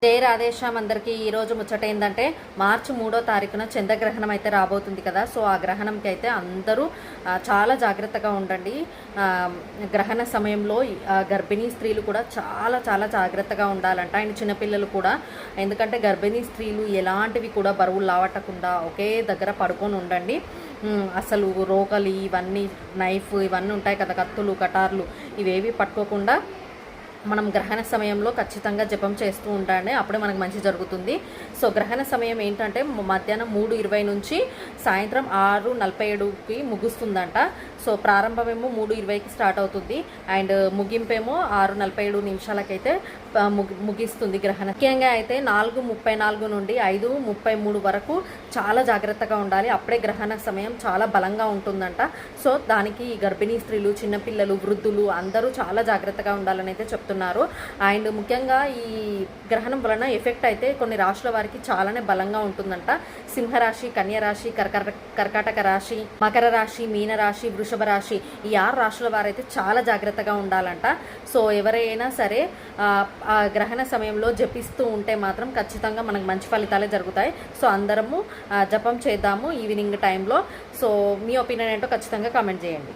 జై రాధేశ్యామ్ అందరికీ ఈరోజు ముచ్చట ఏంటంటే మార్చి 3వ తారీఖున చంద్రగ్రహణం అయితే రాబోతుంది కదా. సో ఆ గ్రహణంకి అయితే అందరూ చాలా జాగ్రత్తగా ఉండండి. గ్రహణ సమయంలో గర్భిణీ స్త్రీలు కూడా చాలా చాలా జాగ్రత్తగా ఉండాలంట. అండ్ చిన్నపిల్లలు కూడా, ఎందుకంటే గర్భిణీ స్త్రీలు ఎలాంటివి కూడా బరువులు లావట్టకుండా ఒకే దగ్గర పడుకొని ఉండండి. అసలు రోకలి ఇవన్నీ, నైఫ్ ఇవన్నీ ఉంటాయి కదా, కత్తులు కటార్లు ఇవేవి పట్టుకోకుండా మనం గ్రహణ సమయంలో ఖచ్చితంగా జపం చేస్తూ ఉండండి. అప్పుడే మనకు మంచి జరుగుతుంది. సో గ్రహణ సమయం ఏంటంటే మధ్యాహ్నం 3:20 నుంచి సాయంత్రం 6:47కి ముగుస్తుందంట. సో ప్రారంభమేమో 3:20కి స్టార్ట్ అవుతుంది అండ్ ముగింపేమో 6:47 నిమిషాలకైతే ముగిస్తుంది గ్రహణం. ముఖ్యంగా అయితే 4:34 నుండి 5:33 వరకు చాలా జాగ్రత్తగా ఉండాలి. అప్పుడే గ్రహణ సమయం చాలా బలంగా ఉంటుందంట. సో దానికి గర్భిణీ స్త్రీలు, చిన్నపిల్లలు, వృద్ధులు అందరూ చాలా జాగ్రత్తగా ఉండాలని అయితే చెప్తున్నారు. అండ్ ముఖ్యంగా ఈ గ్రహణం వలన ఎఫెక్ట్ అయితే కొన్ని రాశుల వారికి చాలానే బలంగా ఉంటుందంట. సింహరాశి, కన్యరాశి, కర్కాటక రాశి, మకర రాశి, మీనరాశి, వృషభ రాశి, ఈ 6 రాశుల వారైతే చాలా జాగ్రత్తగా ఉండాలంట. సో ఎవరైనా సరే ఆ గ్రహణ సమయంలో జపిస్తూ ఉంటే మాత్రం ఖచ్చితంగా మనకు మంచి ఫలితాలే జరుగుతాయి. సో అందరము జపం చేద్దాము ఈవినింగ్ టైంలో. సో మీ ఒపీనియన్ ఏంటో ఖచ్చితంగా కామెంట్ చేయండి.